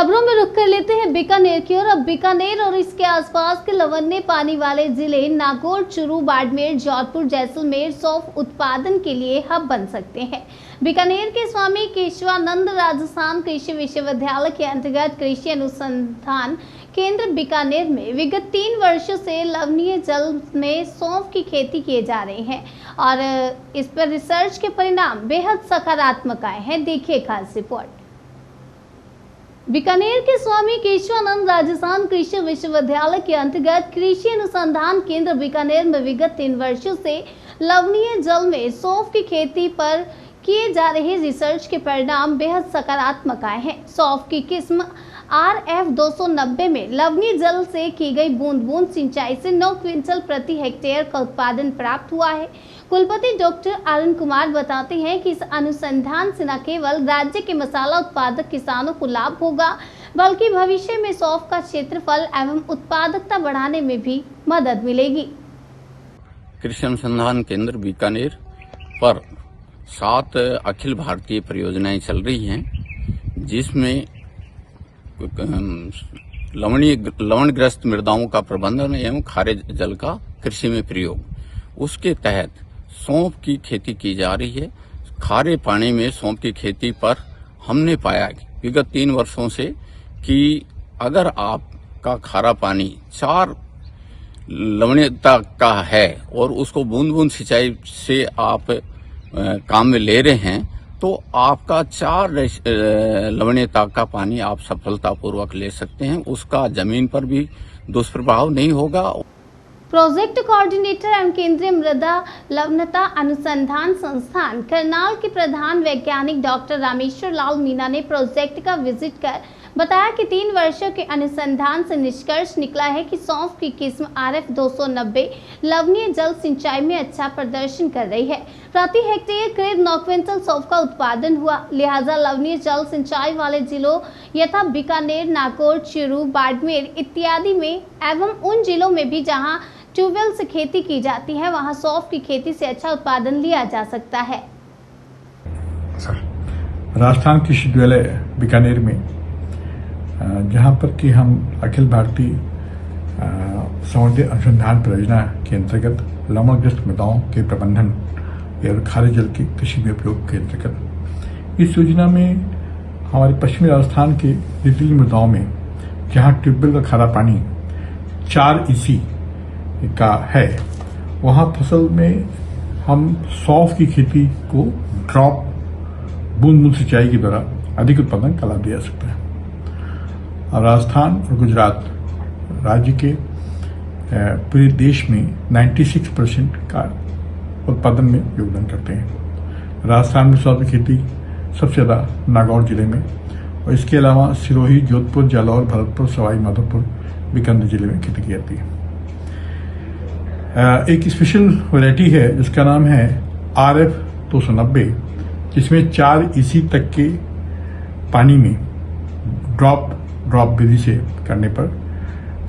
खबरों में रुख कर लेते हैं बीकानेर की ओर। अब बीकानेर और इसके आसपास के लवणीय पानी वाले जिले नागौर, चूरू, बाड़मेर, जौनपुर, जैसलमेर सौंफ उत्पादन के लिए हब बन सकते हैं। बीकानेर के स्वामी केशवानंद राजस्थान कृषि विश्वविद्यालय के अंतर्गत कृषि अनुसंधान केंद्र बीकानेर में विगत 3 वर्षों से लवणीय जल में सौंफ की खेती किए जा रही है और इस पर रिसर्च के परिणाम बेहद सकारात्मक आए हैं। देखिए खास रिपोर्ट। बीकानेर के स्वामी केशवानंद राजस्थान कृषि विश्वविद्यालय के अंतर्गत कृषि अनुसंधान केंद्र बीकानेर में विगत 3 वर्षों से लवणीय जल में सौंफ की खेती पर किए जा रहे रिसर्च के परिणाम बेहद सकारात्मक आए हैं। सौंफ की किस्म RF 290 में लवणीय जल से की गई बूंद बूंद सिंचाई से 9 क्विंटल प्रति हेक्टेयर का उत्पादन प्राप्त हुआ है। कुलपति डॉक्टर अरुण कुमार बताते हैं कि इस अनुसंधान से न केवल राज्य के मसाला उत्पादक किसानों को लाभ होगा, बल्कि भविष्य में सौंफ का क्षेत्रफल एवं उत्पादकता बढ़ाने में भी मदद मिलेगी। कृषि अनुसंधान केंद्र बीकानेर पर 7 अखिल भारतीय परियोजनाएं चल रही हैं, जिसमें लवणग्रस्त मृदाओं का प्रबंधन एवं खारे जल का कृषि में प्रयोग, उसके तहत सौंफ की खेती की जा रही है। खारे पानी में सौंफ की खेती पर हमने पाया विगत 3 वर्षों से कि अगर आपका खारा पानी 4 लवणीयता का है और उसको बूंद बूंद सिंचाई से आप काम में ले रहे हैं, तो आपका 4 लवणीयता का पानी आप सफलतापूर्वक ले सकते हैं। उसका जमीन पर भी दुष्प्रभाव नहीं होगा। प्रोजेक्ट कोऑर्डिनेटर एवं केंद्रीय मृदा लवणता अनुसंधान संस्थान करनाल के प्रधान वैज्ञानिक डॉक्टर रामेश्वर लाल मीना ने प्रोजेक्ट का विजिट कर बताया कि 3 वर्षों के अनुसंधान से निष्कर्ष निकला है कि सौंफ की किस्म RF 290 लवणीय जल सिंचाई में अच्छा प्रदर्शन कर रही है। प्रति हेक्टेयर करीब 9 क्विंटल सौंफ का उत्पादन हुआ। लिहाजा लवणीय जल सिंचाई वाले जिलों यथा बीकानेर, नागौर, चूरू, बाड़मेर इत्यादि में एवं उन जिलों में भी जहां ट्यूबवेल से खेती की जाती है, वहां सौंफ की खेती से अच्छा उत्पादन लिया जा सकता है। राजस्थान कृषि विश्वविद्यालय बीकानेर में जहाँ पर कि हम अखिल भारतीय समुद्री अनुसंधान परियोजना के अंतर्गत लवणग्रस्त मृदाओं के प्रबंधन एवं खारे जल के कृषि में उपयोग के अंतर्गत इस योजना में हमारे पश्चिमी राजस्थान के रेतीली मृदाओं में जहाँ ट्यूबवेल का खारा पानी 4 EC का है, वहाँ फसल में हम सौंफ की खेती को ड्रॉप बूंद बूंद सिंचाई के द्वारा अधिक उत्पादन का लाभ दिया जा सकता है। और राजस्थान और गुजरात राज्य के पूरे देश में 96% का उत्पादन में योगदान करते हैं। राजस्थान में सौंफ की खेती सबसे ज़्यादा नागौर जिले में और इसके अलावा सिरोही, जोधपुर, जालौर, भरतपुर, सवाई माधोपुर, बीकानेर जिले में खेती की जाती है। एक स्पेशल वैरायटी है जिसका नाम है RF 290, जिसमें 4 EC तक के पानी में ड्रॉप विधि से करने पर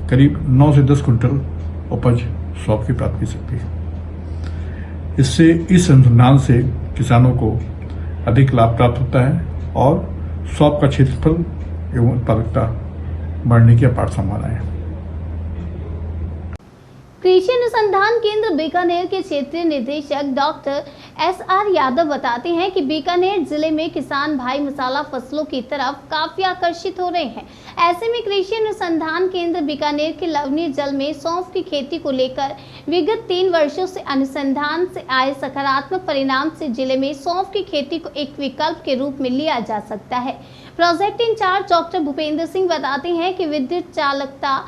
करीब 9 से 10 कुंटल उपज सौंफ की प्राप्त की सकती है। इससे इस अनुसंधान से किसानों को अधिक लाभ प्राप्त होता है और सौंफ का क्षेत्रफल एवं उत्पादकता बढ़ने की अपार संभावना है। कृषि अनुसंधान केंद्र बीकानेर के क्षेत्रीय निदेशक डॉक्टर SR यादव बताते हैं कि बीकानेर जिले में किसान भाई मसाला फसलों की तरफ काफी आकर्षित हो रहे हैं। ऐसे में कृषि अनुसंधान केंद्र बीकानेर के लवणीय जल में सौंफ की खेती को लेकर विगत 3 वर्षों से अनुसंधान से आए सकारात्मक परिणाम से जिले में सौंफ की खेती को एक विकल्प के रूप में लिया जा सकता है। Project incharge doctor Bhupendra Singh बताते हैं कि विद्युत चालकता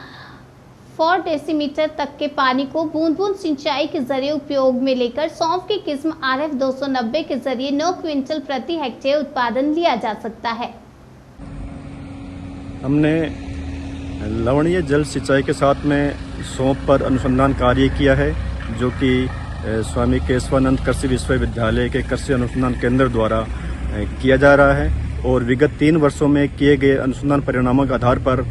4 डेसीमीटर तक के पानी को बूंद बूंद सिंचाई के जरिए उपयोग में लेकर सौंफ की किस्म RF 290 के जरिए 9 क्विंटल प्रति हेक्टेयर उत्पादन लिया जा सकता है। हमने लवणीय जल सिंचाई के साथ में सौंफ पर अनुसंधान कार्य किया है, जो कि स्वामी केशवानंद कृषि विश्वविद्यालय के कृषि अनुसंधान केंद्र द्वारा किया जा रहा है और विगत 3 वर्षों में किए गए अनुसंधान परिणामों के आधार पर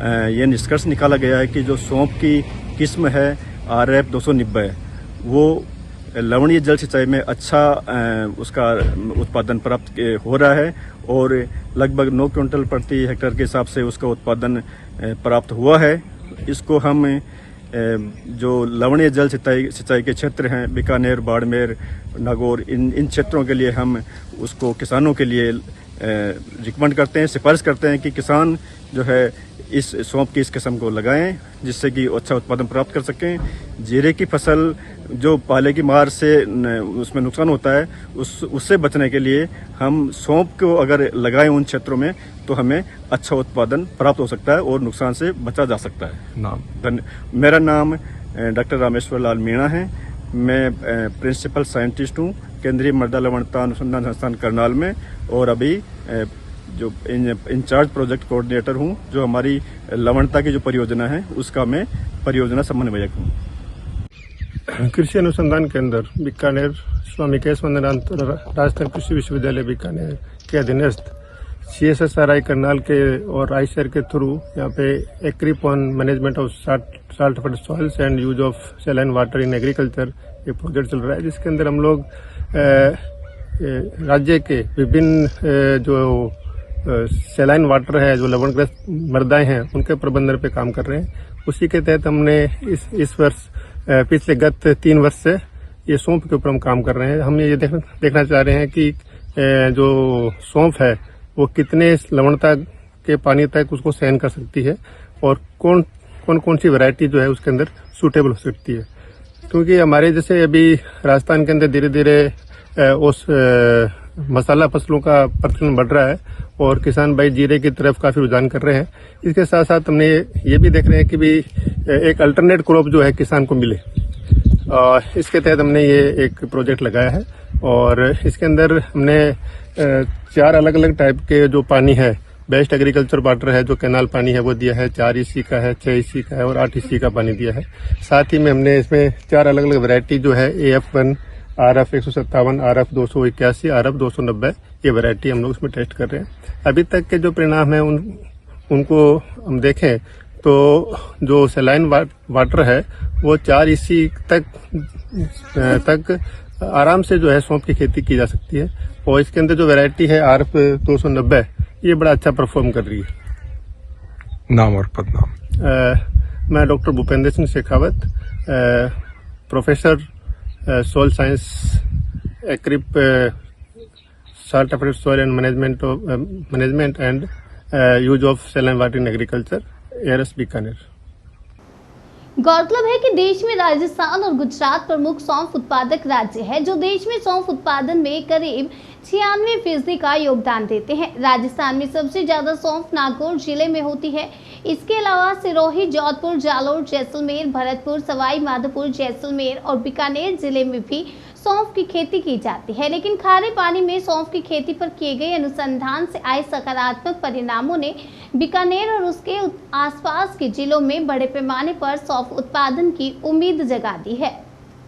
यह निष्कर्ष निकाला गया है कि जो सौंफ की किस्म है RF 290 वो लवणीय जल सिंचाई में अच्छा उसका उत्पादन प्राप्त हो रहा है और लगभग 9 क्विंटल प्रति हेक्टेयर के हिसाब से उसका उत्पादन प्राप्त हुआ है। इसको हम जो लवणीय जल सिंचाई के क्षेत्र हैं, बीकानेर, बाड़मेर, नागौर, इन क्षेत्रों के लिए हम उसको किसानों के लिए रिकमेंड करते हैं, सिफारिश करते हैं कि किसान जो है इस सौंफ की इस किस्म को लगाएं, जिससे कि अच्छा उत्पादन प्राप्त कर सकें। जीरे की फसल जो पाले की मार से उसमें नुकसान होता है, उससे बचने के लिए हम सौंफ को अगर लगाएं उन क्षेत्रों में तो हमें अच्छा उत्पादन प्राप्त हो सकता है और नुकसान से बचा जा सकता है। मेरा नाम डॉक्टर रामेश्वर लाल मीणा है। मैं प्रिंसिपल साइंटिस्ट हूँ केंद्रीय मृदा लवणता अनुसंधान संस्थान करनाल में, और अभी जो इंचार्ज प्रोजेक्ट कोऑर्डिनेटर हूँ, जो हमारी लवणता की जो परियोजना है उसका मैं परियोजना समन्वयक हूँ। कृषि अनुसंधान केंद्र बीकानेर, स्वामी केशवानंद राजस्थान कृषि विश्वविद्यालय बीकानेर के अधीनस्थ CSSRI करनाल के और आईसीआर के थ्रू यहाँ पे एग्रीपॉन management of salt soils and use of saline water in agriculture ये प्रोजेक्ट चल रहा है, जिसके अंदर हम लोग राज्य के विभिन्न जो सैलाइन वाटर है, जो लवणग्रस्त मृदाएं हैं, उनके प्रबंधन पे काम कर रहे हैं। उसी के तहत हमने इस वर्ष पिछले गत 3 वर्ष से ये सौंफ के ऊपर हम काम कर रहे हैं। हम ये देखना चाह रहे हैं कि जो सौंफ है वो कितने लवणता के पानी तक उसको सहन कर सकती है और कौन सी वैरायटी जो है उसके अंदर सूटेबल हो सकती है। क्योंकि हमारे जैसे अभी राजस्थान के अंदर धीरे धीरे उस मसाला फसलों का प्रचलन बढ़ रहा है और किसान भाई जीरे की तरफ काफी रुझान कर रहे हैं। इसके साथ साथ हमने ये भी देख रहे हैं कि भी एक अल्टरनेट क्रॉप जो है किसान को मिले, और इसके तहत हमने ये एक प्रोजेक्ट लगाया है। और इसके अंदर हमने 4 अलग अलग टाइप के जो पानी है, बेस्ट एग्रीकल्चर वाटर है, जो कैनाल पानी है वो दिया है, 4 EC का है, 6 EC का है और 8 EC का पानी दिया है। साथ ही में हमने इसमें 4 अलग अलग वैरायटी जो है AF1, RF 157, RF 281, RF 290 ये वैरायटी हम लोग उसमें टेस्ट कर रहे हैं। अभी तक के जो परिणाम है उनको हम देखें तो जो सैलाइन वाटर है वो 4 EC तक आराम से जो है सौंफ की खेती की जा सकती है। और इसके अंदर जो वैरायटी है RF 290 ये बड़ा अच्छा परफॉर्म कर रही है। नाम और पदनाम? मैं doctor Bhupendra Singh Shekhawat, professor soil science एक्रिप salt affected soil and management and use of saline water in agriculture, ARS Bikaner. गौरतलब है कि देश में राजस्थान और गुजरात प्रमुख सौंफ उत्पादक राज्य है, जो देश में सौंफ उत्पादन में करीब 96% का योगदान देते हैं। राजस्थान में सबसे ज्यादा सौंफ नागौर जिले में होती है। इसके अलावा सिरोही, जोधपुर, जालोर, जैसलमेर, भरतपुर, सवाई माधोपुर, जैसलमेर और बीकानेर जिले में भी सौंफ की खेती की जाती है। लेकिन खारे पानी में सौंफ की खेती पर किए गए अनुसंधान से आए सकारात्मक परिणामों ने बीकानेर और उसके आसपास के जिलों में बड़े पैमाने पर सौंफ उत्पादन की उम्मीद जगा दी है।